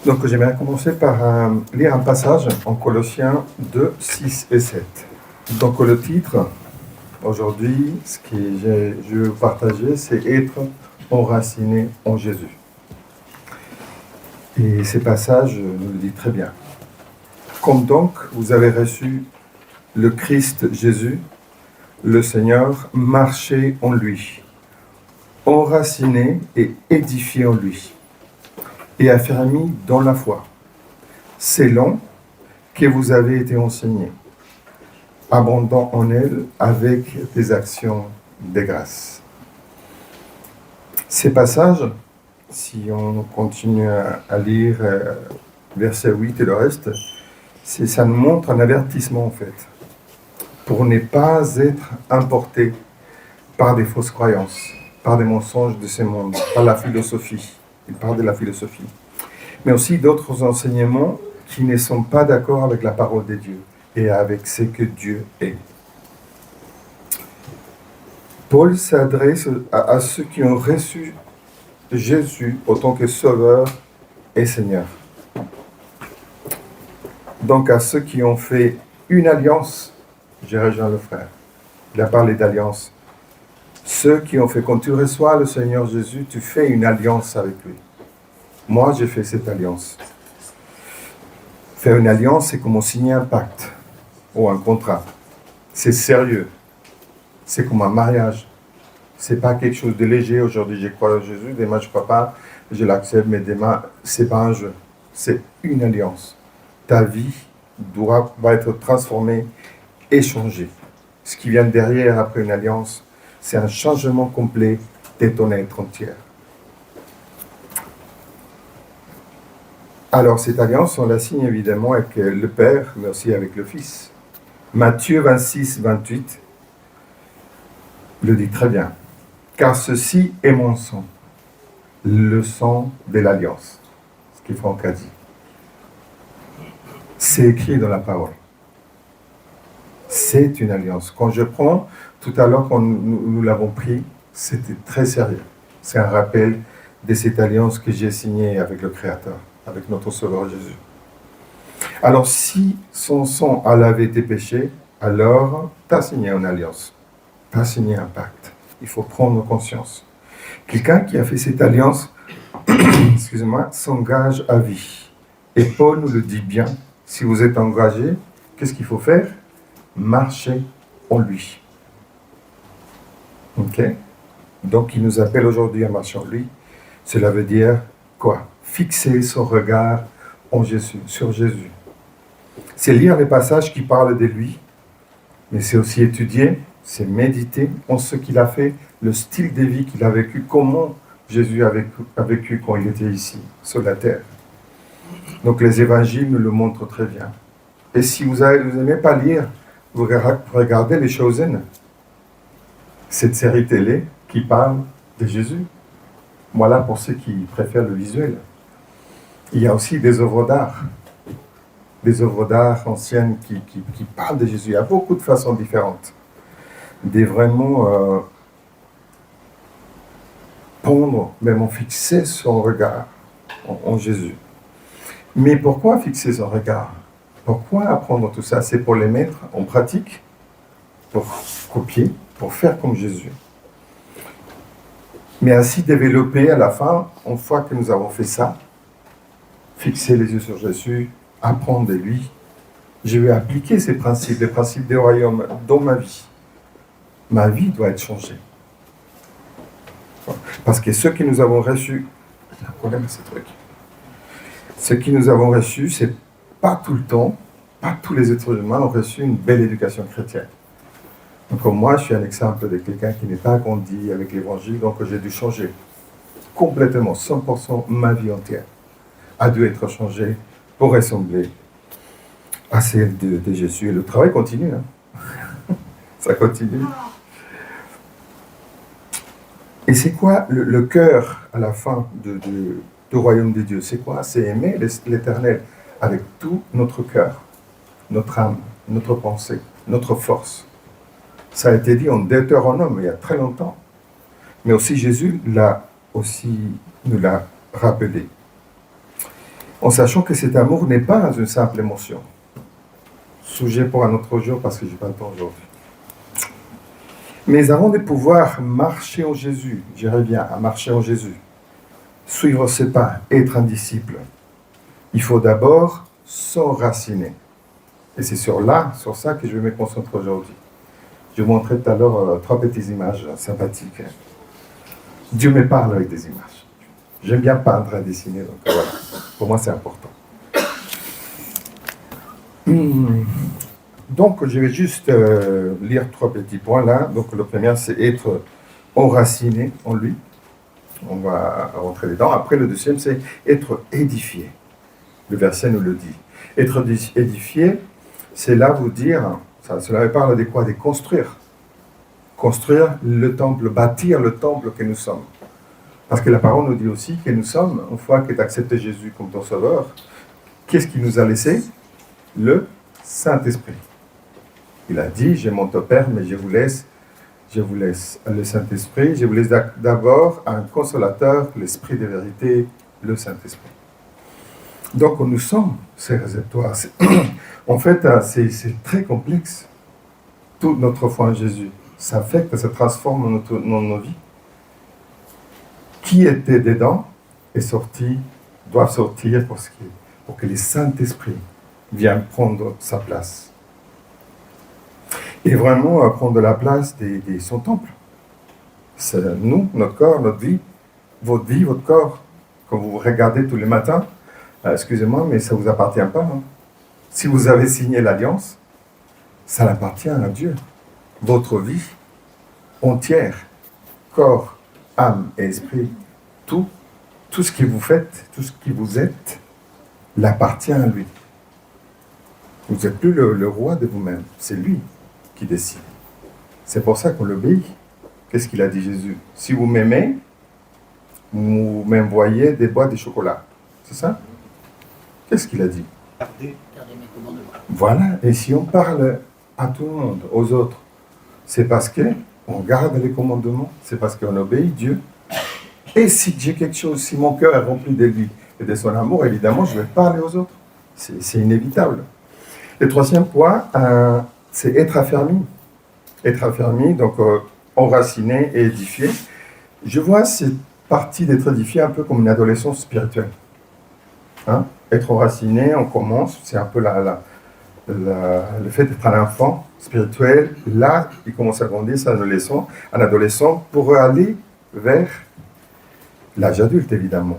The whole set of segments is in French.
Donc j'aimerais commencer par lire un passage en Colossiens 2, 6 et 7. Donc le titre, aujourd'hui, ce que je veux partager, c'est « Être enraciné en Jésus ». Et ces passages nous le disent très bien. « Comme donc vous avez reçu le Christ Jésus, le Seigneur, marchez en lui, enraciné et édifié en lui, et affermi dans la foi, selon que vous avez été enseigné, abondant en elle avec des actions de grâce. » Ces passages, si on continue à lire verset 8 et le reste, ça nous montre un avertissement en fait, pour ne pas être emporté par des fausses croyances, par des mensonges de ce monde, par la philosophie. Il parle de la philosophie. Mais aussi d'autres enseignements qui ne sont pas d'accord avec la parole de Dieu et avec ce que Dieu est. Paul s'adresse à ceux qui ont reçu Jésus en tant que Sauveur et Seigneur. Donc à ceux qui ont fait une alliance, j'ai rejoint le frère. Il a parlé d'alliance. Ceux qui ont fait, quand tu reçois le Seigneur Jésus, tu fais une alliance avec lui. Moi, j'ai fait cette alliance. Faire une alliance, c'est comme signer un pacte ou un contrat. C'est sérieux. C'est comme un mariage. C'est pas quelque chose de léger. Aujourd'hui, je crois en Jésus. Demain, je ne crois pas. Je l'accepte, mais demain, c'est pas un jeu. C'est une alliance. Ta vie va être transformée et changée. Ce qui vient derrière, après une alliance, c'est un changement complet de ton être entier. Alors, cette alliance, on la signe évidemment avec le Père, mais aussi avec le Fils. Matthieu 26, 28 le dit très bien. « Car ceci est mon sang, le sang de l'alliance. » Ce que Franck a dit. C'est écrit dans la parole. C'est une alliance. Quand je prends, tout à l'heure, quand nous l'avons pris, c'était très sérieux. C'est un rappel de cette alliance que j'ai signée avec le Créateur, avec notre Sauveur Jésus. Alors, si son sang a lavé tes péchés, alors tu as signé une alliance, tu as signé un pacte. Il faut prendre conscience. Quelqu'un qui a fait cette alliance, excusez-moi, s'engage à vie. Et Paul nous le dit bien, si vous êtes engagé, qu'est-ce qu'il faut faire? Marcher en lui. Ok? Donc, il nous appelle aujourd'hui à marcher en lui. Cela veut dire quoi? Fixer son regard en Jésus, sur Jésus. C'est lire les passages qui parlent de lui, mais c'est aussi étudier, c'est méditer en ce qu'il a fait, le style de vie qu'il a vécu, comment Jésus a vécu quand il était ici, sur la terre. Donc les évangiles nous le montrent très bien. Et si vous n'aimez pas lire, vous regardez les Chosen, cette série télé qui parle de Jésus. Voilà pour ceux qui préfèrent le visuel. Il y a aussi des œuvres d'art anciennes qui parlent de Jésus. Il y a beaucoup de façons différentes. Des vraiment pondre, même fixer son regard en Jésus. Mais pourquoi fixer son regard? Pourquoi apprendre tout ça? C'est pour les mettre en pratique, pour copier, pour faire comme Jésus. Mais ainsi développer à la fin, une fois que nous avons fait ça, fixer les yeux sur Jésus, apprendre de lui, je vais appliquer ces principes, les principes des royaumes dans ma vie. Ma vie doit être changée. Parce que ce que nous avons reçu, il y a un problème à ce truc. Ce que nous avons reçu, c'est pas tout le temps, pas tous les êtres humains ont reçu une belle éducation chrétienne. Donc moi, je suis un exemple de quelqu'un qui n'est pas grandi avec l'évangile, donc j'ai dû changer complètement, 100% ma vie entière a dû être changée pour ressembler à celle de Jésus. Et le travail continue. Hein. Ça continue. Et c'est quoi le cœur à la fin du royaume de Dieu? C'est quoi? C'est aimer l'Éternel avec tout notre cœur, notre âme, notre pensée, notre force. Ça a été dit en Deutéronome il y a très longtemps. Mais aussi Jésus nous l'a rappelé. en sachant que cet amour n'est pas une simple émotion. Sujet pour un autre jour parce que je n'ai pas le temps aujourd'hui. Mais avant de pouvoir marcher en Jésus, je reviens à marcher en Jésus, suivre ses pas, être un disciple, il faut d'abord s'enraciner. Et c'est sur ça que je vais me concentrer aujourd'hui. Je vous montrerai tout à l'heure 3 petites images sympathiques. Dieu me parle avec des images. J'aime bien peindre et dessiner, donc voilà. Pour moi, c'est important. Donc, je vais juste lire 3 petits points là. Donc, le premier, c'est être enraciné en lui. On va rentrer dedans. Après, le deuxième, c'est être édifié. Le verset nous le dit. Être édifié, c'est là vous dire, cela parle de quoi? De construire. Construire le temple, bâtir le temple que nous sommes. Parce que la parole nous dit aussi que nous sommes, une fois que tu acceptes Jésus comme ton sauveur, qu'est-ce qu'il nous a laissé? Le Saint-Esprit. Il a dit, j'ai mon Père, mais je vous laisse le Saint-Esprit, je vous laisse d'abord un consolateur, l'Esprit de vérité, le Saint-Esprit. Donc nous sommes ces réservoirs. En fait, c'est très complexe. Toute notre foi en Jésus s'affecte, se transforme dans nos vies. Qui était dedans est sorti, doivent sortir pour que le Saint-Esprit vienne prendre sa place. Et vraiment prendre la place de son temple. C'est nous, notre corps, notre vie, votre corps. Quand vous regardez tous les matins, excusez-moi, mais ça ne vous appartient pas. Hein. Si vous avez signé l'alliance, ça appartient à Dieu. Votre vie entière, corps, âme et esprit, tout ce que vous faites, tout ce que vous êtes, l'appartient à lui. Vous n'êtes plus le roi de vous-même, c'est lui qui décide. C'est pour ça qu'on l'obéit. Qu'est-ce qu'il a dit Jésus? Si vous m'aimez, vous m'envoyez des boîtes de chocolat. C'est ça? Qu'est-ce qu'il a dit? Gardez mes commandements. Voilà, et si on parle à tout le monde, aux autres, c'est parce qu'on garde les commandements, c'est parce qu'on obéit Dieu. Et si j'ai quelque chose, si mon cœur est rempli de lui et de son amour, évidemment, je vais parler aux autres. C'est inévitable. Le troisième point, c'est être affermi. Être affermi, donc enraciné et édifié. Je vois cette partie d'être édifié un peu comme une adolescence spirituelle. Hein? Être enraciné, on commence, c'est un peu le fait d'être un enfant spirituel. Là, il commence à grandir, c'est un adolescent, pour aller vers l'âge adulte, évidemment.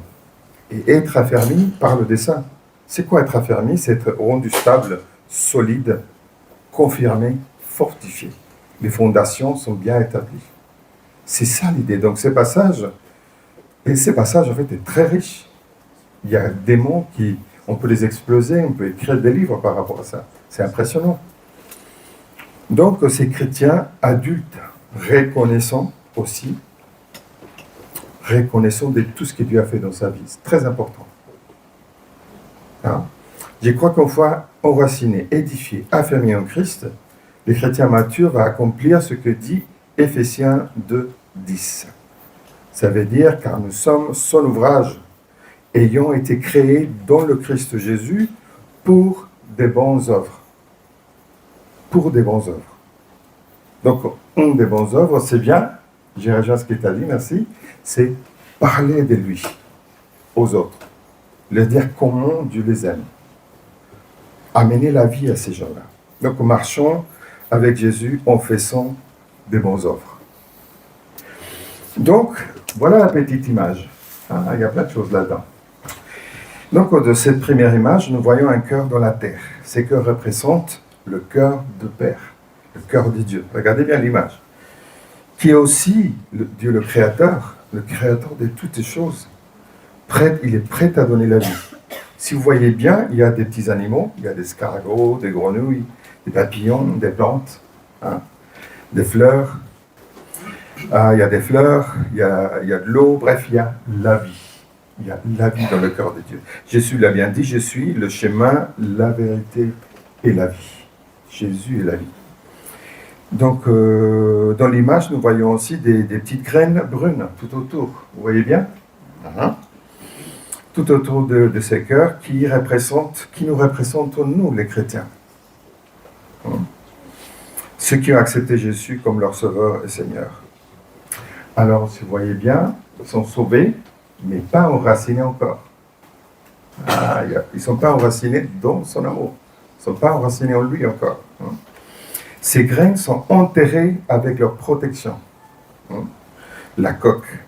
Et être affermi par le dessein. C'est quoi être affermi? C'est être rendu stable, solide, confirmé, fortifié. Les fondations sont bien établies. C'est ça l'idée. Donc ces passages, en fait, est très riche. Il y a des mots on peut les exploser, on peut écrire des livres par rapport à ça. C'est impressionnant. Donc ces chrétiens adultes, reconnaissant de tout ce que Dieu a fait dans sa vie. C'est très important. Hein? Je crois qu'une fois enraciné, édifié, affermi en Christ, les chrétiens matures vont accomplir ce que dit Éphésiens 2, 10. Ça veut dire, car nous sommes son ouvrage, ayant été créés dans le Christ Jésus pour des bonnes œuvres. Pour des bonnes œuvres. Donc, une des bonnes œuvres, c'est bien, j'ai rejoint ce que tu as dit, merci, c'est parler de lui aux autres. Leur dire comment Dieu les aime. Amener la vie à ces gens-là. Donc, marchons avec Jésus en faisant des bonnes œuvres. Donc, voilà la petite image. Hein, il y a plein de choses là-dedans. Donc, de cette première image, nous voyons un cœur dans la terre. Ces cœurs représentent le cœur de Père, le cœur de Dieu. Regardez bien l'image. Qui est aussi Dieu le Créateur de toutes les choses. Il est prêt à donner la vie. Si vous voyez bien, il y a des petits animaux, il y a des escargots, des grenouilles, des papillons, des plantes, hein, des fleurs. Il y a des fleurs, il y a de l'eau, bref, il y a la vie. Il y a la vie dans le cœur de Dieu. Jésus l'a bien dit, je suis le chemin, la vérité et la vie. Jésus est la vie. Donc, dans l'image, nous voyons aussi des petites graines brunes tout autour. Vous voyez bien? tout autour de ces cœurs qui nous représentent nous, les chrétiens. Ceux qui ont accepté Jésus comme leur sauveur et Seigneur. Alors, si vous voyez bien, ils sont sauvés, mais pas enracinés encore. Ils ne sont pas enracinés dans son amour. Ils ne sont pas enracinés en lui encore. Ces graines sont enterrées avec leur protection. La coque.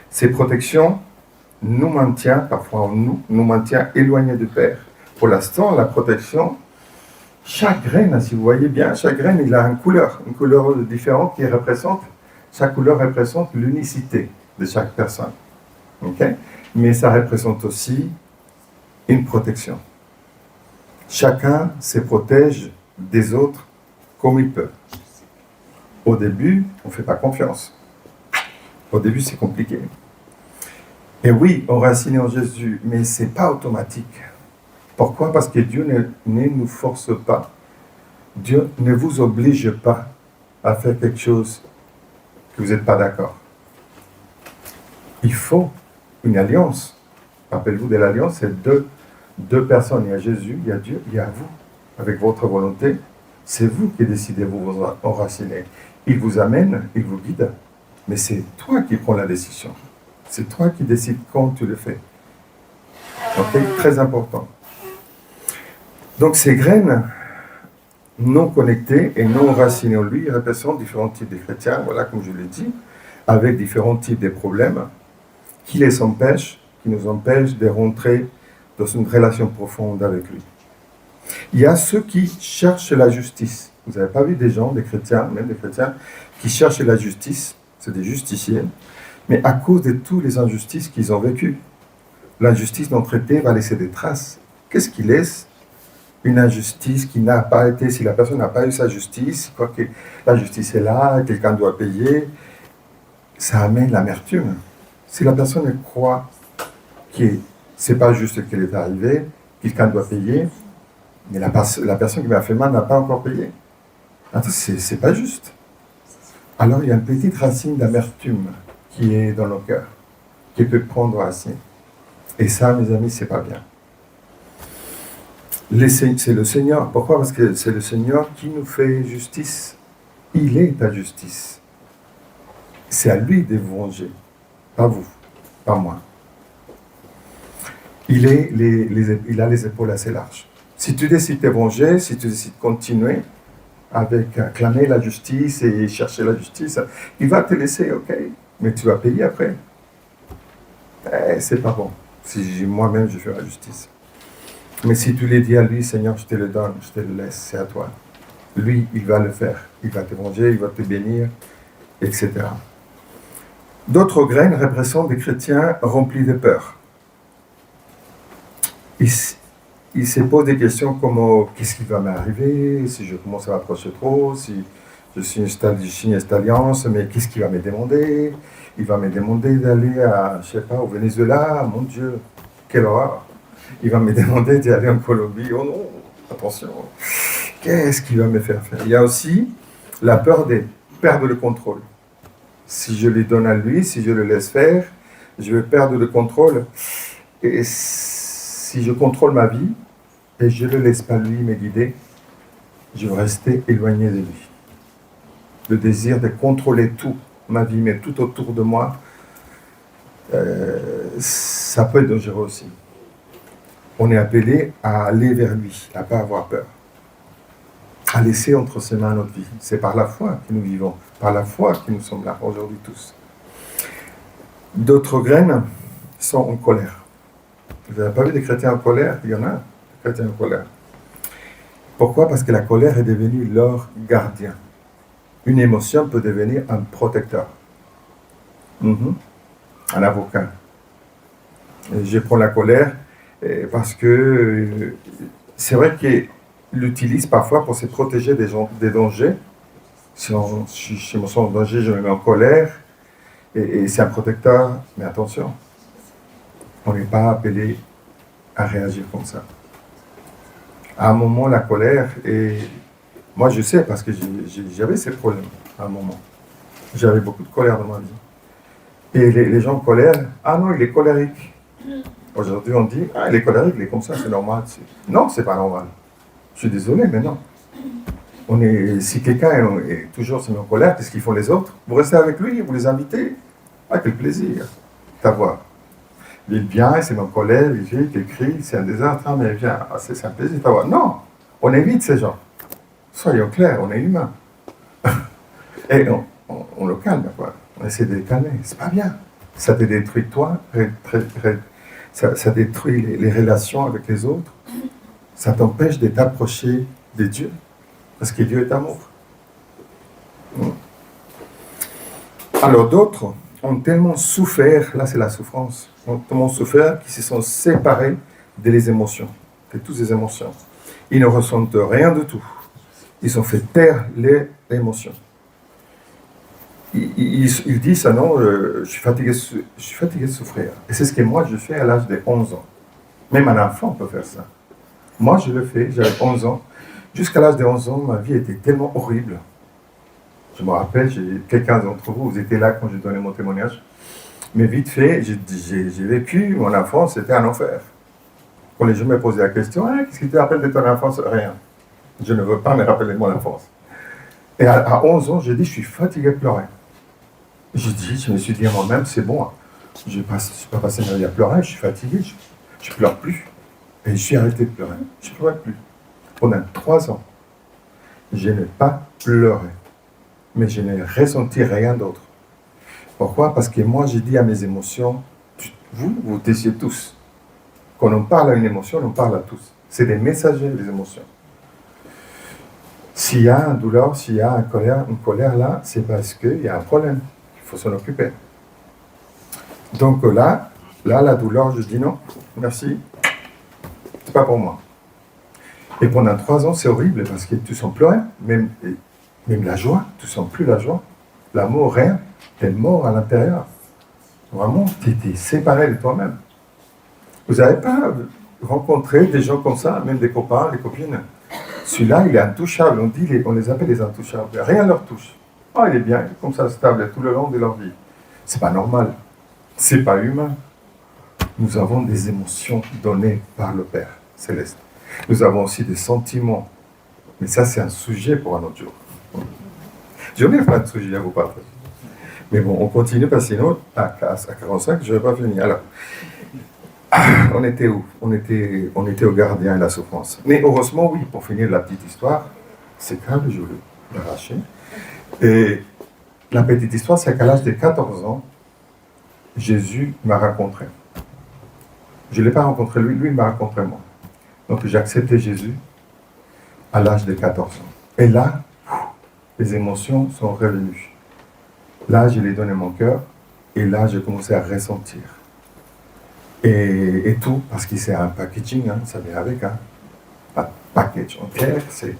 Ces protections nous maintient, parfois nous maintient éloignés du Père. Pour l'instant, la protection, chaque graine, si vous voyez bien, chaque graine, il a une couleur différente qui représente, chaque couleur représente l'unicité de chaque personne. Okay? Mais ça représente aussi une protection. Chacun se protège des autres comme il peut. Au début, on ne fait pas confiance. Au début, c'est compliqué. Et oui, enraciné en Jésus, mais ce n'est pas automatique. Pourquoi? Parce que Dieu ne nous force pas. Dieu ne vous oblige pas à faire quelque chose que vous n'êtes pas d'accord. Il faut une alliance. Rappelez-vous de l'alliance, c'est deux personnes. Il y a Jésus, il y a Dieu, il y a vous. Avec votre volonté, c'est vous qui décidez de vous enraciner. Il vous amène, il vous guide, mais c'est toi qui prends la décision. C'est toi qui décides quand tu le fais. Ok, très important. Donc ces graines non connectées et non enracinées en lui représentent différents types de chrétiens, voilà comme je l'ai dit, avec différents types de problèmes qui nous empêchent de rentrer dans une relation profonde avec lui. Il y a ceux qui cherchent la justice. Vous n'avez pas vu des gens, des chrétiens, même des chrétiens, qui cherchent la justice, c'est des justiciers, mais à cause de toutes les injustices qu'ils ont vécues. L'injustice non traitée va laisser des traces. Qu'est-ce qui laisse? Une injustice qui n'a pas été, si la personne n'a pas eu sa justice, quoi que la justice est là, quelqu'un doit payer, ça amène l'amertume. Si la personne croit que ce n'est pas juste ce qui est arrivé, quelqu'un doit payer, mais la personne qui m'a fait mal n'a pas encore payé. C'est pas juste. Alors il y a une petite racine d'amertume qui est dans nos cœurs, qui peut prendre racine. Et ça, mes amis, c'est pas bien. C'est le Seigneur. Pourquoi? Parce que c'est le Seigneur qui nous fait justice. Il est ta justice. C'est à lui de vous venger. Pas vous, pas moi. Il a les épaules assez larges. Si tu décides de te venger, si tu décides de continuer avec clamer la justice et chercher la justice, il va te laisser, ok, mais tu vas payer après. C'est pas bon. Si moi-même je fais la justice. Mais si tu le dis à lui, Seigneur, je te le donne, je te le laisse, c'est à toi. Lui, il va le faire. Il va te venger, il va te bénir, etc. D'autres graines représentent des chrétiens remplis de peur. Ils se posent des questions comme qu'est-ce qui va m'arriver si je commence à m'approcher trop, si je signe cette alliance, mais qu'est-ce qu'il va me demander? Il va me demander d'aller à, je sais pas, au Venezuela, mon Dieu, quelle horreur. Il va me demander d'aller en Colombie, oh non, attention, qu'est-ce qu'il va me faire faire? Il y a aussi la peur de perdre le contrôle. Si je les donne à lui, si je le laisse faire, je vais perdre le contrôle. Et si je contrôle ma vie, et je ne le laisse pas lui me guider, je vais rester éloigné de lui. Le désir de contrôler tout, ma vie, mais tout autour de moi, ça peut être dangereux aussi. On est appelé à aller vers lui, à ne pas avoir peur, à laisser entre ses mains notre vie. C'est par la foi que nous vivons, par la foi que nous sommes là aujourd'hui tous. D'autres graines sont en colère. Vous n'avez pas vu des chrétiens en colère? Il y en a, des chrétiens en colère. Pourquoi? Parce que la colère est devenue leur gardien. Une émotion peut devenir un protecteur. Un avocat. Et je prends la colère parce que c'est vrai qu'il l'utilise parfois pour se protéger des dangers. Si je me sens en danger, je me mets en colère. Et c'est un protecteur. Mais attention, on n'est pas appelé à réagir comme ça. À un moment, la colère, et moi je sais parce que j'avais ces problèmes à un moment. J'avais beaucoup de colère dans ma vie. Et les gens en colère, ah non, il est colérique. Aujourd'hui, on dit, ah, il est colérique, il est comme ça, c'est normal. Non, c'est pas normal. Je suis désolé, mais non. Si quelqu'un est toujours semi en colère, qu'est-ce qu'ils font les autres? Vous restez avec lui, vous les invitez. Ah, quel plaisir d'avoir. Il vient, c'est en colère, il vit, il crie, c'est un désastre, ah, mais il vient, ah, c'est un plaisir d'avoir. Non, on évite ces gens. Soyons clairs, on est humain. Et on le calme, quoi. On essaie de les calmer. C'est pas bien. Ça te détruit toi, ça détruit les relations avec les autres. Ça t'empêche de t'approcher de Dieu. Parce que Dieu est amour. Alors d'autres ont tellement souffert, là c'est la souffrance, ont tellement souffert qu'ils se sont séparés des émotions, de toutes les émotions. Ils ne ressentent rien du tout. Ils ont fait taire les émotions. Ils disent ça, non, je suis fatigué de souffrir. Et c'est ce que moi je fais à l'âge de 11 ans. Même un enfant peut faire ça. Moi je le fais, j'avais 11 ans. Jusqu'à l'âge de 11 ans, ma vie était tellement horrible. Je me rappelle, quelqu'un d'entre vous, vous étiez là quand j'ai donné mon témoignage. Mais vite fait, j'ai vécu mon enfance, c'était un enfer. Quand les gens me posaient la question, ah, qu'est-ce qui te rappelle de ton enfance? Rien. Je ne veux pas me rappeler de mon enfance. Et à 11 ans, j'ai dit, je suis fatigué de pleurer. Je me suis dit à moi-même, c'est bon, je ne vais pas passer ma vie à pleurer, je suis fatigué, je ne pleure plus. Et je suis arrêté de pleurer. Je ne pleurais plus. Pendant 3 ans, je n'ai pas pleuré. Mais je n'ai ressenti rien d'autre. Pourquoi? Parce que moi, j'ai dit à mes émotions, vous taisiez tous. Quand on parle à une émotion, on parle à tous. C'est des messagers, les émotions. S'il y a une douleur, s'il y a une colère là, c'est parce qu'il y a un problème. Il faut s'en occuper. Donc là, la douleur, je dis non, merci, c'est pas pour moi. Et pendant 3 ans, c'est horrible parce que tu sens plus rien, même la joie, tu sens plus la joie, l'amour, rien, tu es mort à l'intérieur. Vraiment, tu étais séparé de toi-même. Vous n'avez pas rencontré des gens comme ça, même des copains, des copines? Celui-là, il est intouchable, on les appelle les intouchables, rien ne leur touche. Ah, il est bien, il est comme ça, stable tout le long de leur vie. C'est pas normal, c'est pas humain. Nous avons des émotions données par le Père Céleste. Nous avons aussi des sentiments. Mais ça, c'est un sujet pour un autre jour. J'en ai plein de sujets à vous partager. Mais bon, on continue parce que sinon, à 45, je ne vais pas finir. Alors, on était où? On était au gardien et la souffrance. Mais heureusement, oui, pour finir la petite histoire, c'est quand je voulais l'arracher. Et la petite histoire, c'est qu'à l'âge de 14 ans, Jésus m'a rencontré. Je ne l'ai pas rencontré lui, lui il m'a rencontré moi. Donc j'ai accepté Jésus à l'âge de 14 ans. Et là, les émotions sont revenues. Là, je lui ai donné mon cœur, et là, j'ai commencé à ressentir. Et tout, parce que c'est un packaging, hein, ça vient avec, hein, un package entier, c'est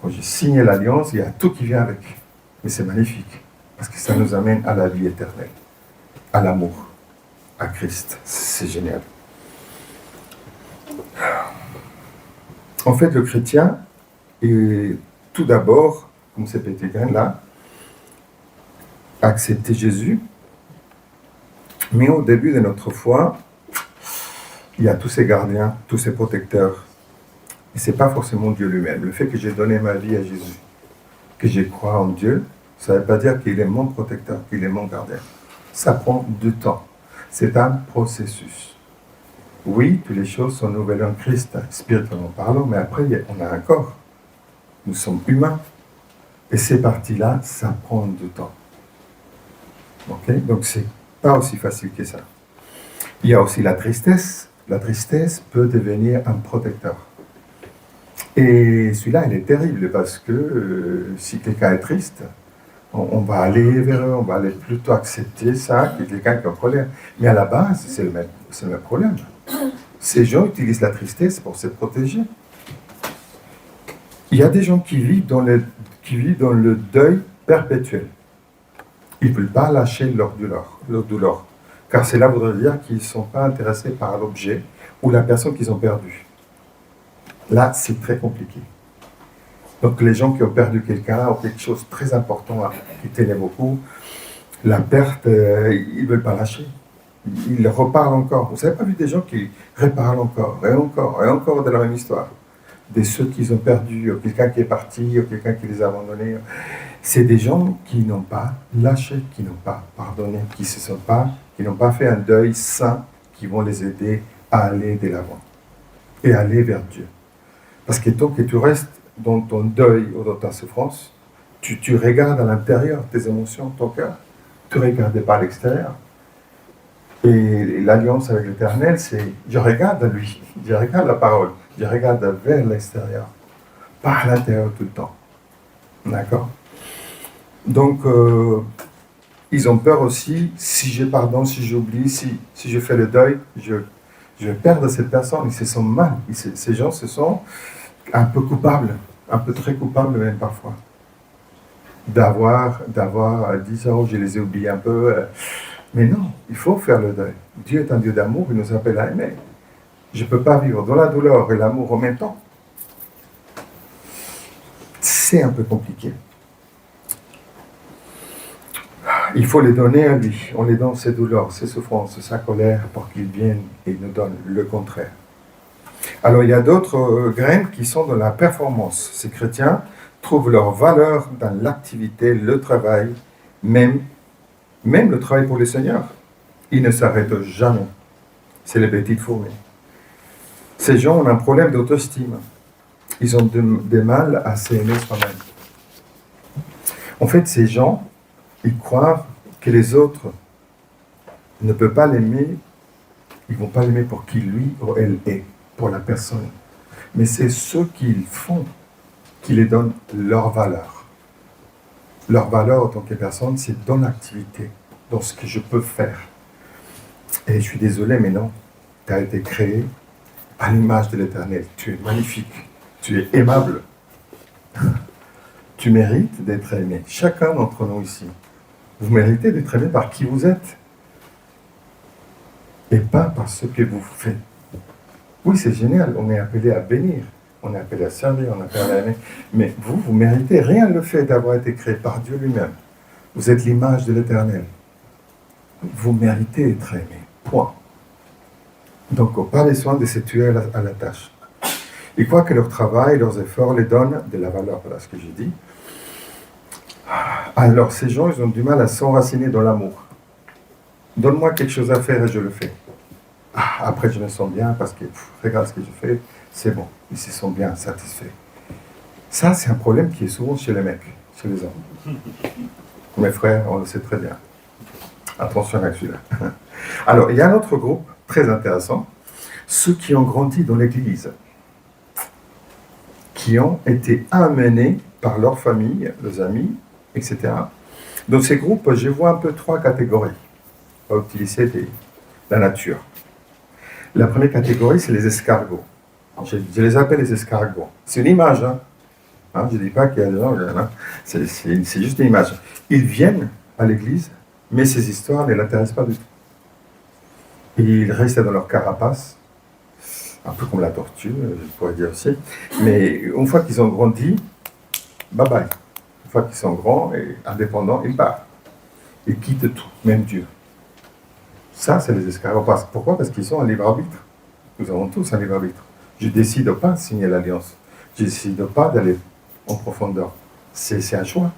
quand j'ai signé l'alliance, il y a tout qui vient avec. Mais c'est magnifique, parce que ça nous amène à la vie éternelle, à l'amour, à Christ. C'est génial. En fait, le chrétien est tout d'abord, comme ces petits grains-là, accepter Jésus, mais au début de notre foi, il y a tous ces gardiens, tous ces protecteurs. Et ce n'est pas forcément Dieu lui-même. Le fait que j'ai donné ma vie à Jésus, que je crois en Dieu, ça ne veut pas dire qu'il est mon protecteur, qu'il est mon gardien. Ça prend du temps. C'est un processus. Oui, toutes les choses sont nouvelles en Christ, spirituellement parlant, mais après, on a un corps. Nous sommes humains. Et ces parties-là, ça prend du temps. Okay? Donc, ce n'est pas aussi facile que ça. Il y a aussi la tristesse. La tristesse peut devenir un protecteur. Et celui-là, il est terrible parce que si quelqu'un est triste, on va aller vers eux, on va aller plutôt accepter ça que quelqu'un qui est en colère. Mais à la base, c'est le même problème. Ces gens utilisent la tristesse pour se protéger. Il y a des gens qui vivent dans le deuil perpétuel. Ils ne veulent pas lâcher leur douleur. Car cela voudrait dire qu'ils ne sont pas intéressés par l'objet ou la personne qu'ils ont perdue. Là, c'est très compliqué. Donc les gens qui ont perdu quelqu'un ou quelque chose de très important qui tenait beaucoup, la perte, ils ne veulent pas lâcher. Ils reparlent encore. Vous n'avez pas vu des gens qui reparlent encore, et encore, et encore de la même histoire. De ceux qu'ils ont perdus, ou quelqu'un qui est parti, ou quelqu'un qui les a abandonnés. C'est des gens qui n'ont pas lâché, qui n'ont pas pardonné, qui n'ont pas fait un deuil sain, qui vont les aider à aller de l'avant et aller vers Dieu. Parce que tant que tu restes dans ton deuil ou dans ta souffrance, tu regardes à l'intérieur tes émotions, ton cœur. Tu ne regardes pas à l'extérieur. Et l'alliance avec l'Éternel, c'est je regarde à lui, je regarde la parole, je regarde vers l'extérieur, pas à l'intérieur tout le temps. D'accord? Donc, ils ont peur aussi, si je pardonne, si j'oublie, si je fais le deuil, je vais perdre cette personne. Ils se sentent mal. Ces gens se sentent un peu coupables, un peu très coupables même parfois. D'avoir dit oh, je les ai oubliés un peu. Mais non, il faut faire le deuil. Dieu est un Dieu d'amour, il nous appelle à aimer. Je ne peux pas vivre dans la douleur et l'amour en même temps. C'est un peu compliqué. Il faut les donner à lui. On les donne ses douleurs, ses souffrances, sa colère pour qu'il vienne et nous donne le contraire. Alors il y a d'autres graines qui sont dans la performance. Ces chrétiens trouvent leur valeur dans l'activité, le travail, même le travail pour le Seigneur. Ils ne s'arrêtent jamais. C'est les petites fourmis. Ces gens ont un problème d'auto-estime. Ils ont des mal à s'aimer soi-même. En fait, ces gens, ils croient que les autres ne peuvent pas l'aimer, ils ne vont pas l'aimer pour qui lui ou elle est, pour la personne. Mais c'est ce qu'ils font qui les donnent leur valeur. Leur valeur en tant que personne, c'est dans l'activité, dans ce que je peux faire. Et je suis désolé, mais non. Tu as été créé à l'image de l'Éternel. Tu es magnifique. Tu es aimable. Tu mérites d'être aimé. Chacun d'entre nous ici. Vous méritez d'être aimé par qui vous êtes. Et pas par ce que vous faites. Oui, c'est génial. On est appelé à bénir. On est appelé à servir. On est appelé à aimer. Mais vous méritez rien le fait d'avoir été créé par Dieu lui-même. Vous êtes l'image de l'Éternel. Vous méritez d'être aimé. Point. Donc, pas les soins de se tuer à la tâche. Ils croient que leur travail, leurs efforts les donnent de la valeur. Voilà ce que j'ai dit. Alors, ces gens, ils ont du mal à s'enraciner dans l'amour. Donne-moi quelque chose à faire et je le fais. Après, je me sens bien parce que, regarde ce que je fais, c'est bon. Ils se sont bien satisfaits. Ça, c'est un problème qui est souvent chez les mecs, chez les hommes. Mes frères, on le sait très bien. Attention avec celui-là. Alors, il y a un autre groupe très intéressant, ceux qui ont grandi dans l'Église, qui ont été amenés par leur famille, leurs amis, etc. Dans ces groupes, je vois un peu trois catégories. On va utiliser la nature. La première catégorie, c'est les escargots. Je les appelle les escargots. C'est une image. Je ne dis pas qu'il y a des gens, c'est juste une image. Ils viennent à l'église, mais ces histoires ne l'intéressent pas du tout. Et ils restent dans leur carapace, un peu comme la tortue, je pourrais dire aussi. Mais une fois qu'ils ont grandi, bye bye. Une fois qu'ils sont grands et indépendants, ils partent. Ils quittent tout, même Dieu. Ça, c'est les escargots. Pourquoi? Parce qu'ils sont en libre arbitre. Nous avons tous un libre arbitre. Je ne décide pas de signer l'alliance. Je ne décide pas d'aller en profondeur. C'est un choix.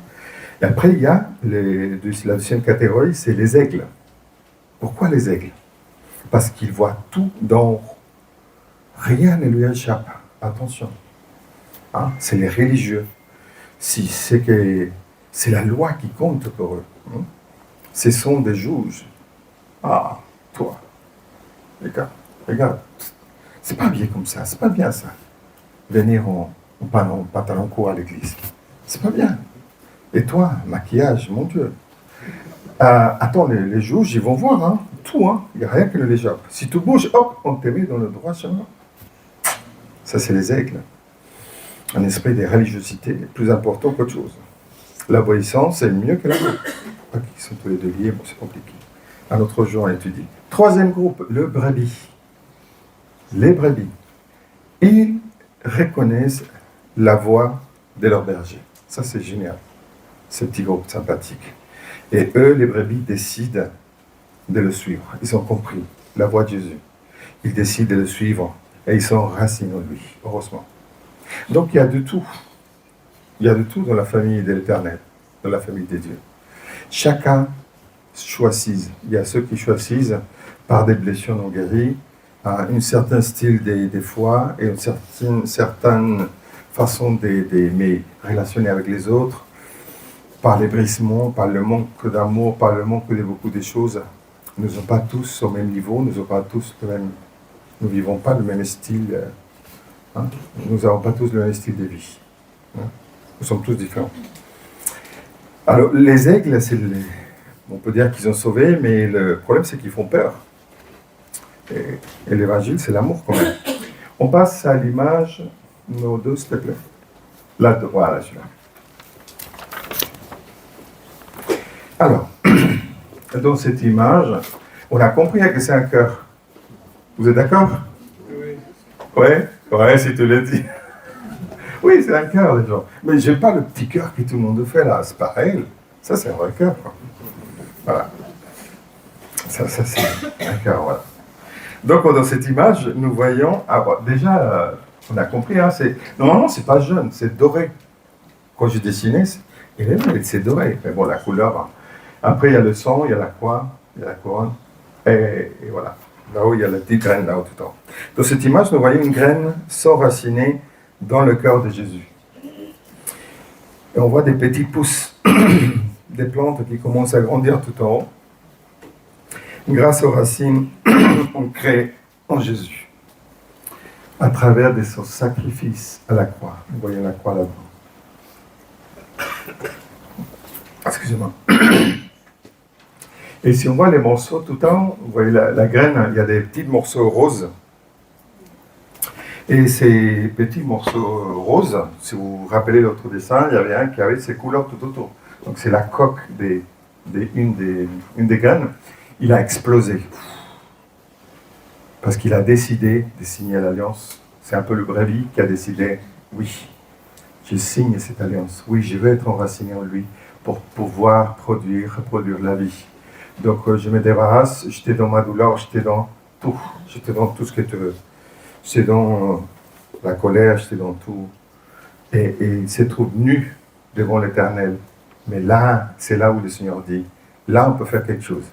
Et après, il y a la deuxième catégorie, c'est les aigles. Pourquoi les aigles? Parce qu'ils voient tout d'en haut. Rien ne lui échappe. Attention. C'est les religieux. C'est la loi qui compte pour eux. Ce sont des juges. Toi. Regarde. C'est pas bien comme ça. C'est pas bien ça. Venir en pantalon court à l'église. C'est pas bien. Et toi, maquillage, mon Dieu. Attends, les juges, ils vont voir, tout, il n'y a rien qui ne l'échappe. Si tu bouges, hop, on te met dans le droit chemin. Ça, c'est les aigles. Un esprit de religiosité est plus important qu'autre chose. L'obéissance, c'est mieux que l'amour. Ils sont tous les deux liés, c'est compliqué. Un autre jour, on étudie. Troisième groupe, le brebis. Les brebis. Ils reconnaissent la voix de leur berger. Ça, c'est génial. Ce petit groupe sympathique. Et eux, les brebis, décident de le suivre. Ils ont compris la voie de Jésus. Ils décident de le suivre et ils sont enracinés en lui, heureusement. Donc il y a de tout. Il y a de tout dans la famille de l'Éternel, dans la famille de Dieu. Chacun choisit. Il y a ceux qui choisissent par des blessures non guéries, un certain style de foi et une certaine façon de relationner avec les autres, par les brisements, par le manque d'amour, par le manque de beaucoup de choses. Nous ne sommes pas tous au même niveau, nous ne vivons pas le même style, hein? Nous n'avons pas tous le même style de vie. Hein? Nous sommes tous différents. Alors, les aigles, on peut dire qu'ils ont sauvé, mais le problème, c'est qu'ils font peur. Et l'évangile, c'est l'amour quand même. On passe à l'image numéro 2, s'il te plaît. Là, voilà, celui-là. Alors, dans cette image, on a compris que c'est un cœur. Vous êtes d'accord? Oui. Ouais, si tu le dis. Oui, c'est un cœur, les gens. Mais je n'ai pas le petit cœur que tout le monde fait là, c'est pareil. Ça, c'est un vrai cœur. Voilà. Ça c'est un cœur, voilà. Donc, dans cette image, nous voyons... déjà, on a compris, hein, normalement, c'est pas jaune, c'est doré. Quand j'ai dessiné, c'est doré. Mais bon, la couleur... Hein. Après, il y a le sang, il y a la croix, il y a la couronne. Et voilà. Là-haut, il y a la petite graine, là-haut, tout en haut. Dans cette image, nous voyons une graine s'enraciner dans le cœur de Jésus. Et on voit des petits pousses, des plantes qui commencent à grandir tout en haut. Grâce aux racines ancrées en Jésus, à travers son sacrifice à la croix. Vous voyez la croix là-bas. Excusez-moi. Et si on voit les morceaux tout en haut, vous voyez la graine, il y a des petits morceaux roses. Et ces petits morceaux roses, si vous vous rappelez l'autre dessin, il y avait un qui avait ces couleurs tout autour. Donc c'est la coque une des graines. Il a explosé. Parce qu'il a décidé de signer l'alliance. C'est un peu le brebis qui a décidé, oui, je signe cette alliance. Oui, je vais être enraciné en lui pour pouvoir reproduire la vie. Donc je me débarrasse, je te donne ma douleur, je te donne tout. Je te donne tout ce que tu veux. Je te donne la colère, je te donne tout. Et il se trouve nu devant l'Éternel. Mais là, c'est là où le Seigneur dit, là on peut faire quelque chose.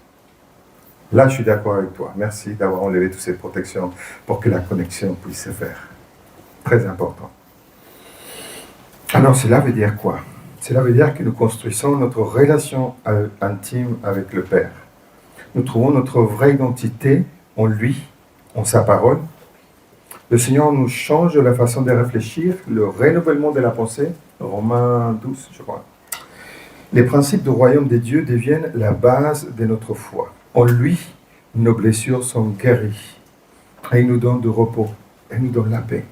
Là, je suis d'accord avec toi. Merci d'avoir enlevé toutes ces protections pour que la connexion puisse se faire. Très important. Alors, cela veut dire quoi? Cela veut dire que nous construisons notre relation intime avec le Père. Nous trouvons notre vraie identité en lui, en sa parole. Le Seigneur nous change la façon de réfléchir, le renouvellement de la pensée, Romains 12, je crois. Les principes du royaume des dieux deviennent la base de notre foi. En lui, nos blessures sont guéries. Et il nous donne du repos. Et il nous donne la paix.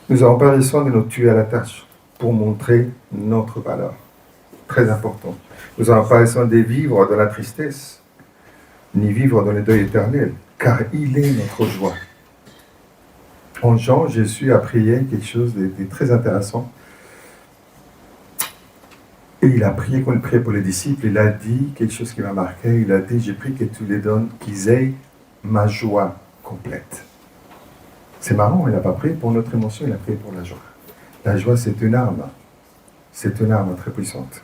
Nous n'avons pas besoin de nous tuer à la tâche pour montrer notre valeur. Très important. Nous n'avons pas besoin de vivre dans la tristesse, ni vivre dans le deuil éternel, car il est notre joie. En Jean, Jésus a prié quelque chose de très intéressant. Et il a prié, quand il priait pour les disciples, il a dit quelque chose qui m'a marqué. Il a dit, j'ai pris que tu les donnes, qu'ils aient ma joie complète. C'est marrant, il n'a pas prié pour notre émotion, il a prié pour la joie. La joie, c'est une arme. C'est une arme très puissante.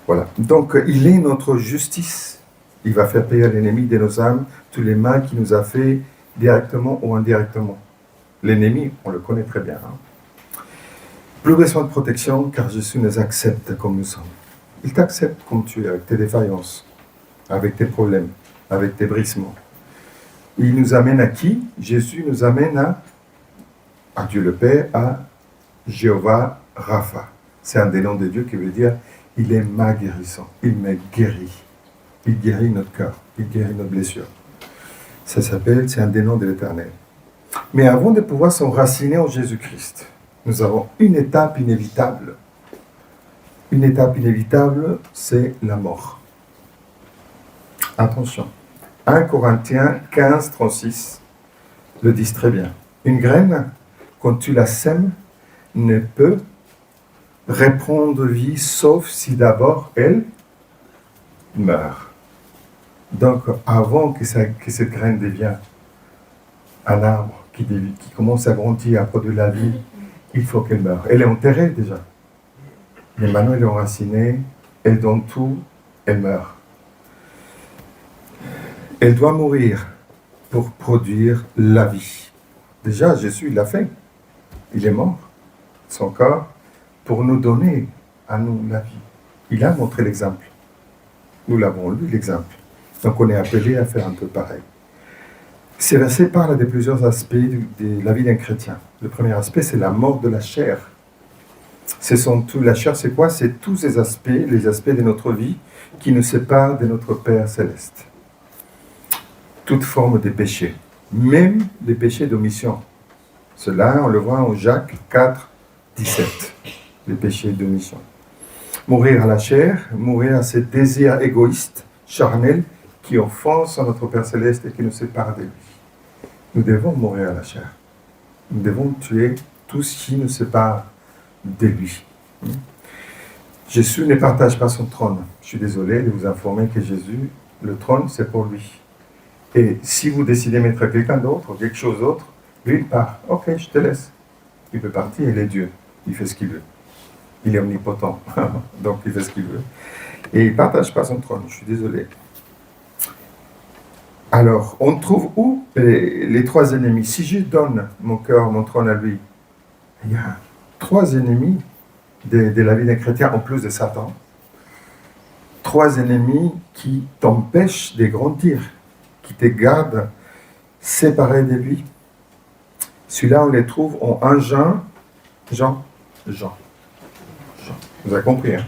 Voilà. Donc, il est notre justice. Il va faire payer à l'ennemi de nos âmes tous les mal qu'il nous a fait directement ou indirectement. L'ennemi, on le connaît très bien. Hein. Plus besoin de protection, car Jésus nous accepte comme nous sommes. Il t'accepte comme tu es, avec tes défaillances, avec tes problèmes, avec tes brisements. Il nous amène à qui? Jésus nous amène à Dieu le Père, à Jéhovah Rapha. C'est un des noms de Dieu qui veut dire il est ma guérison. Il me guérit. Il guérit notre cœur. Il guérit nos blessures. Ça s'appelle, c'est un des noms de l'Éternel. Mais avant de pouvoir s'enraciner en Jésus-Christ, nous avons une étape inévitable. Une étape inévitable, c'est la mort. Attention. 1 Corinthiens 15, 36 le disent très bien. Une graine, quand tu la sèmes, ne peut reprendre vie, sauf si d'abord elle meurt. Donc, avant que cette graine devienne un arbre qui commence à grandir, à produire la vie, il faut qu'elle meure. Elle est enterrée déjà. Mais maintenant, elle est enracinée, elle donne tout, elle meurt. Elle doit mourir pour produire la vie. Déjà, Jésus, il l'a fait. Il est mort, son corps, pour nous donner à nous la vie. Il a montré l'exemple. Nous l'avons lu, l'exemple. Donc, on est appelé à faire un peu pareil. Ces versets parlent de plusieurs aspects de la vie d'un chrétien. Le premier aspect, c'est la mort de la chair. La chair, c'est quoi? C'est tous ces aspects, les aspects de notre vie qui nous séparent de notre Père céleste. Toute forme de péché, même les péchés d'omission. Cela, on le voit en Jacques 4, 17, les péchés d'omission. Mourir à la chair, mourir à ces désirs égoïstes, charnels, qui offensent notre Père céleste et qui nous séparent de lui. Nous devons mourir à la chair. Nous devons tuer tout ce qui nous sépare de lui. Jésus ne partage pas son trône. Je suis désolé de vous informer que Jésus, le trône, c'est pour lui. Et si vous décidez de mettre quelqu'un d'autre, quelque chose d'autre, lui, il part. Ok, je te laisse. Il peut partir, il est Dieu. Il fait ce qu'il veut. Il est omnipotent. Donc, il fait ce qu'il veut. Et il ne partage pas son trône. Je suis désolé. Alors, on trouve où les trois ennemis? Si je donne mon cœur, mon trône à lui, il y a trois ennemis de la vie d'un chrétien en plus de Satan. Trois ennemis qui t'empêchent de grandir, qui te gardent séparés de lui. Celui-là, on les trouve en 1 Jean. Vous avez compris, hein?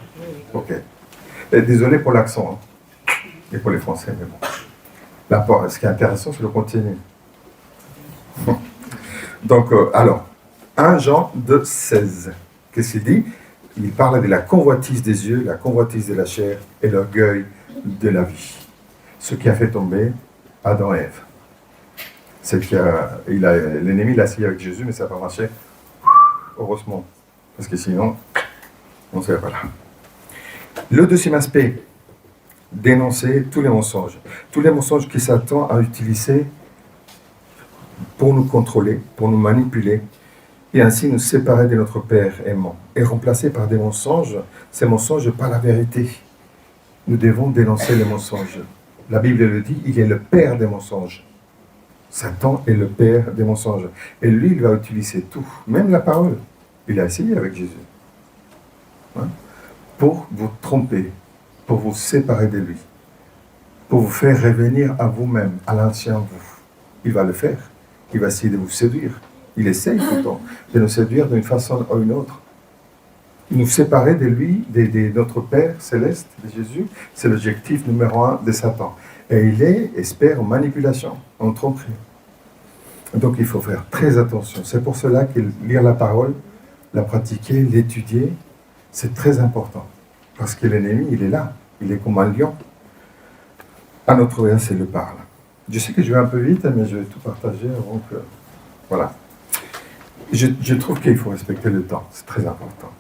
Ok. Et désolé pour l'accent, hein? Et pour les Français, mais bon. Ce qui est intéressant, c'est le contenu. Donc, alors, 1 Jean 2, 16. Qu'est-ce qu'il dit? Il parle de la convoitise des yeux, la convoitise de la chair et l'orgueil de la vie. Ce qui a fait tomber Adam et Ève. L'ennemi l'a essayé avec Jésus, mais ça n'a pas marché. Heureusement. Parce que sinon, on ne serait pas là. Le deuxième aspect, dénoncer tous les mensonges. Tous les mensonges qui Satan a utilisés pour nous contrôler, pour nous manipuler, et ainsi nous séparer de notre Père aimant, et remplacer par des mensonges, ces mensonges par la vérité. Nous devons dénoncer les mensonges. La Bible le dit, il est le père des mensonges. Satan est le père des mensonges. Et lui, il va utiliser tout, même la parole. Il a essayé avec Jésus. Hein? Pour vous tromper, pour vous séparer de lui, pour vous faire revenir à vous-même, à l'ancien vous. Il va le faire. Il va essayer de vous séduire. Il essaye pourtant de nous séduire d'une façon ou une autre. Nous séparer de lui, de notre Père céleste, de Jésus, c'est l'objectif numéro 1 de Satan. Et il est expert en manipulation, en tromperie. Donc il faut faire très attention. C'est pour cela que lire la parole, la pratiquer, l'étudier, c'est très important. Parce que l'ennemi, il est là. Il est comme un lion. À notre verset, il le parle. Je sais que je vais un peu vite, mais je vais tout partager avant que... Voilà. Je trouve qu'il faut respecter le temps. C'est très important.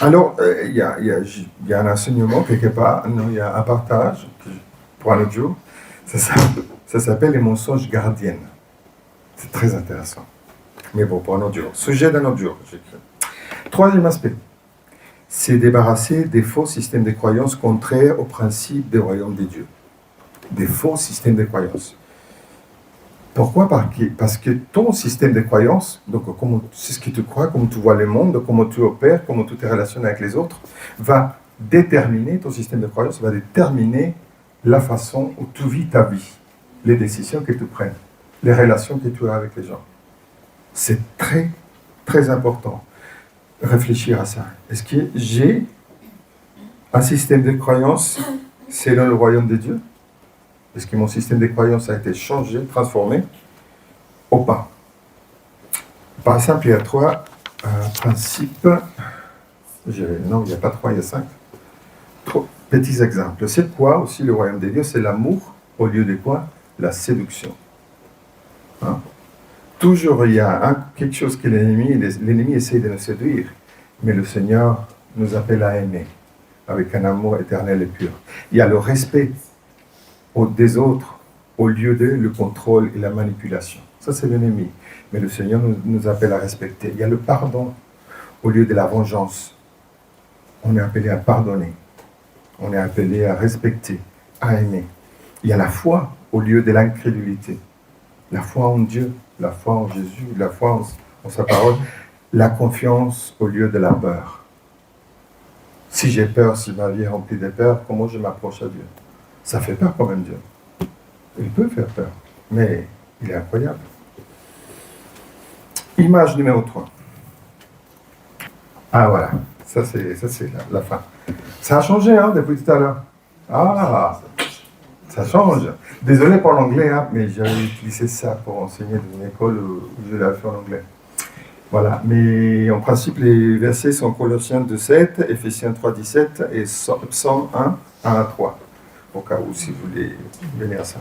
Alors, il y a un enseignement quelque part, non, il y a un partage pour un autre jour. Ça s'appelle les mensonges gardiennes. C'est très intéressant. Mais bon, pour un autre jour. Sujet d'un autre jour, j'écris. Troisième aspect, c'est débarrasser des faux systèmes de croyances contraires aux principes du royaume de Dieu. Des faux systèmes de croyances. Pourquoi? Parce que ton système de croyances, donc c'est ce que tu crois, comment tu vois le monde, comment tu opères, comment tu te relationnes avec les autres, va déterminer, ton système de croyances va déterminer la façon où tu vis ta vie, les décisions que tu prends, les relations que tu as avec les gens. C'est très, très important. Réfléchir à ça. Est-ce que j'ai un système de croyances selon le royaume de Dieu? Est-ce que mon système de croyances a été changé, transformé ou pas? Par exemple, il y a 3 principes. Non, il n'y a pas 3, il y a 5. 3 petits exemples. C'est quoi aussi le royaume de Dieu? C'est l'amour au lieu de quoi? La séduction. Hein? Toujours il y a quelque chose que l'ennemi essaie de nous séduire, mais le Seigneur nous appelle à aimer. avec un amour éternel et pur. Il y a le respect des autres au lieu de le contrôle et la manipulation. Ça, c'est l'ennemi. Mais le Seigneur nous appelle à respecter. Il y a le pardon au lieu de la vengeance. On est appelé à pardonner. On est appelé à respecter, à aimer. Il y a la foi au lieu de l'incrédulité. La foi en Dieu, la foi en Jésus, la foi en sa parole. La confiance au lieu de la peur. Si j'ai peur, si ma vie est remplie de peur, comment je m'approche à Dieu? Ça fait peur quand même, Dieu. Il peut faire peur, mais il est incroyable. Image numéro 3. Ah voilà, ça c'est la fin. Ça a changé depuis tout à l'heure. Ah, ça change. Désolé pour l'anglais, mais j'avais utilisé ça pour enseigner dans une école où je l'avais fait en anglais. Voilà, mais en principe, les versets sont Colossiens 2,7, Éphésiens 3,17 et Psaume 1 à 3, au cas où si vous voulez venir à ça.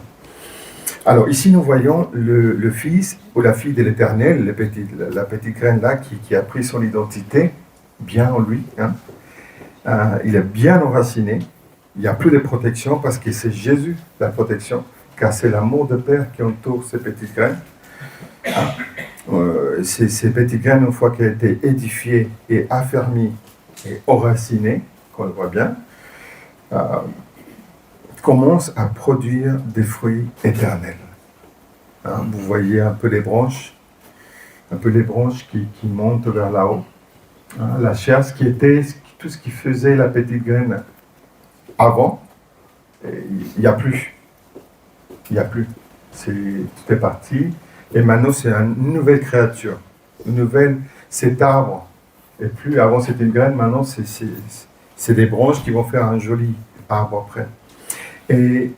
Alors ici, nous voyons le fils ou la fille de l'Éternel, la petite graine là, qui a pris son identité bien en lui. Il est bien enraciné. Il n'y a plus de protection parce que c'est Jésus la protection, car c'est l'amour de Père qui entoure ces petites graines. Ces petites graines, une fois qu'elles ont été édifiées et affermies et enracinées, qu'on le voit bien, commencent à produire des fruits éternels. Vous voyez un peu les branches qui montent vers là-haut. La chair, ce qui était tout ce qui faisait la petite graine avant, il n'y a plus. Il n'y a plus. Tout est parti. Et maintenant, c'est une nouvelle créature. Cet arbre. Et plus avant, c'était une graine. Maintenant, c'est des branches qui vont faire un joli arbre après. Et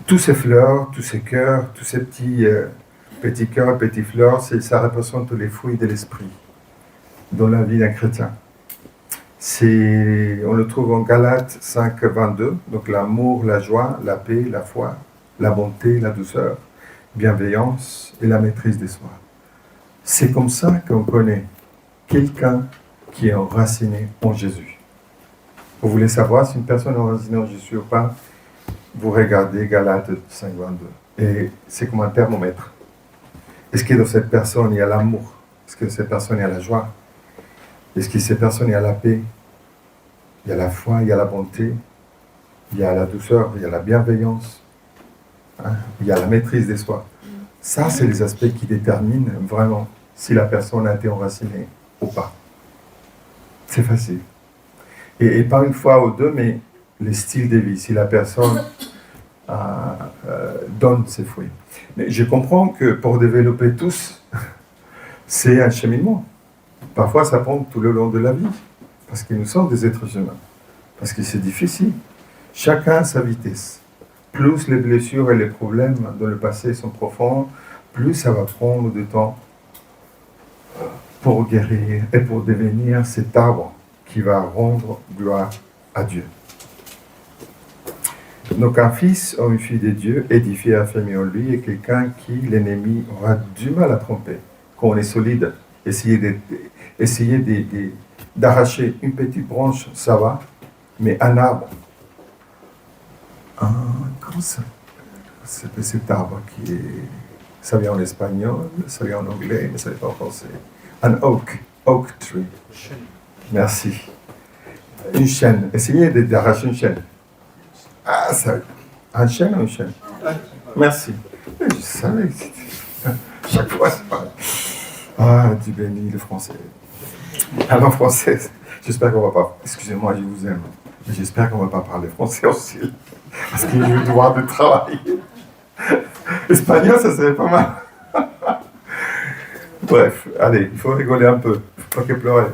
tous ces fleurs, tous ces cœurs, tous ces petits cœurs, petites fleurs, ça représente les fruits de l'esprit dans la vie d'un chrétien. On le trouve en Galates 5, 22, donc l'amour, la joie, la paix, la foi, la bonté, la douceur, bienveillance et la maîtrise des soi. C'est comme ça qu'on connaît quelqu'un qui est enraciné en Jésus. Vous voulez savoir si une personne est enracinée en Jésus ou pas? Vous regardez Galates 5, 22. Et c'est comme un thermomètre. Est-ce que dans cette personne, il y a l'amour? Est-ce que dans cette personne, il y a la joie? Est-ce que dans cette personne, il y a la paix? Il y a la foi, il y a la bonté, il y a la douceur, il y a la bienveillance, il y a la maîtrise des soi. Ça, c'est les aspects qui déterminent vraiment si la personne a été enracinée ou pas. C'est facile. Et pas une fois ou deux, mais les styles de vie, si la personne donne ses fruits. Mais je comprends que pour développer tous, c'est un cheminement. Parfois, ça prend tout le long de la vie, parce que nous sommes des êtres humains, parce que c'est difficile. Chacun à sa vitesse. Plus les blessures et les problèmes dans le passé sont profonds, plus ça va prendre du temps pour guérir et pour devenir cet arbre qui va rendre gloire à Dieu. Donc un fils ou une fille de Dieu, édifié, affirmé en lui, est quelqu'un qui l'ennemi aura du mal à tromper. Quand on est solide, essayer d'arracher une petite branche, ça va, mais un arbre, comment ça s'appelle cet arbre qui est... Ça vient en espagnol, ça vient en anglais, mais ça n'est pas en français. Un oak tree. Merci. Une chêne. Essayez d'arracher une chêne. Ah, ça... Un chêne ou une chêne? Merci. Je savais que c'était... Chaque fois, c'est pareil. Ah, Dieu béni le français. Alors, français, j'espère qu'on va pas... Excusez-moi, je vous aime. Mais j'espère qu'on va pas parler français aussi. Parce qu'il y a le devoir de travailler. Espagnol, ça serait pas mal. Bref, allez, il faut rigoler un peu. Il faut pas que pleurer.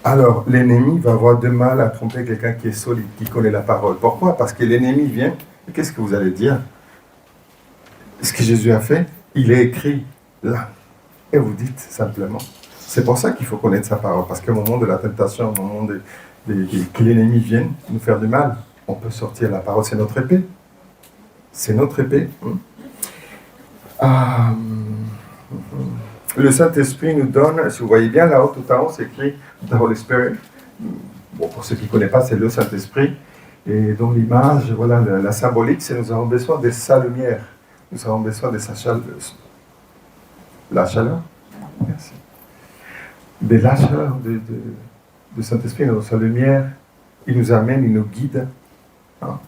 Alors, l'ennemi va avoir du mal à tromper quelqu'un qui est solide, qui connaît la parole. Pourquoi? Parce que l'ennemi vient, et qu'est-ce que vous allez dire? Ce que Jésus a fait, il est écrit là. Et vous dites simplement. C'est pour ça qu'il faut connaître sa parole. Parce qu'au moment de la tentation, au moment que l'ennemi vienne nous faire du mal, on peut sortir la parole. C'est notre épée. C'est notre épée. Le Saint-Esprit nous donne, si vous voyez bien là-haut, tout en haut, c'est écrit The Holy Spirit. Bon, pour ceux qui ne connaissent pas, c'est le Saint-Esprit. Et donc l'image, voilà, la symbolique, c'est nous avons besoin de sa lumière. Nous avons besoin de sa chaleur. La chaleur? Merci. De la chaleur du Saint-Esprit, de sa lumière. Il nous amène, il nous guide. Hein.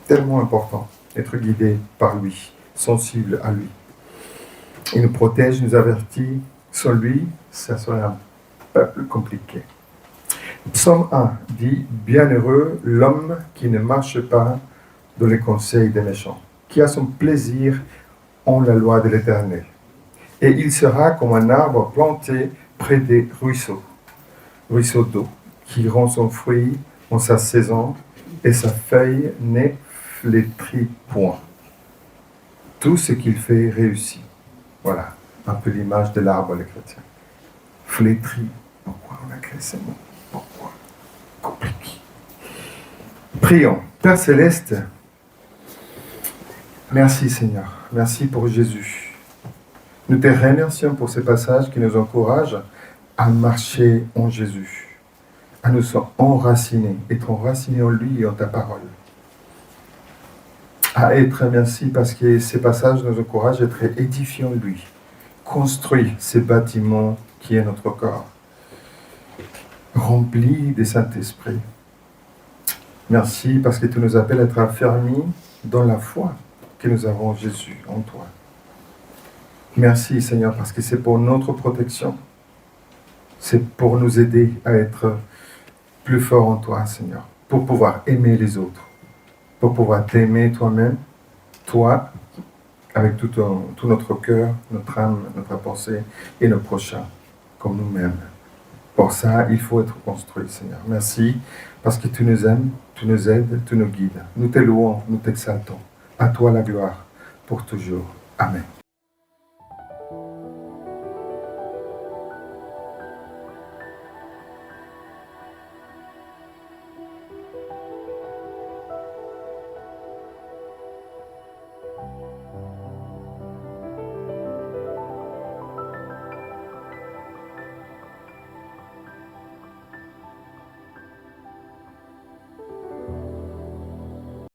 Tellement important, être guidé par lui, sensible à lui. Il nous protège, nous avertit. Sans lui, ça serait un peu plus compliqué. Psaume 1 dit « Bienheureux l'homme qui ne marche pas dans les conseils des méchants, qui a son plaisir en la loi de l'Éternel. Et il sera comme un arbre planté près des ruisseaux d'eau, qui rend son fruit en sa saison, et sa feuille ne flétrit point. Tout ce qu'il fait réussit. » Voilà, un peu l'image de l'arbre, les chrétiens. Flétri. Pourquoi on a créé ce mot? Pourquoi? Compliqué. Prions. Père Céleste, merci Seigneur. Merci pour Jésus. Nous te remercions pour ces passages qui nous encouragent à marcher en Jésus, à nous enraciner, être enracinés en lui et en ta parole. À être, merci, parce que ces passages nous encouragent à être édifiés en lui, construire ces bâtiments qui est notre corps, remplis de Saint-Esprit. Merci parce que tu nous appelles à être affermis dans la foi que nous avons en Jésus, en toi. Merci Seigneur parce que c'est pour notre protection. C'est pour nous aider à être plus forts en toi, Seigneur, pour pouvoir aimer les autres, pour pouvoir t'aimer toi-même, toi, avec tout notre cœur, notre âme, notre pensée et nos prochains, comme nous-mêmes. Pour ça, il faut être construit, Seigneur. Merci, parce que tu nous aimes, tu nous aides, tu nous guides. Nous te louons, nous t'exaltons. À toi la gloire, pour toujours. Amen.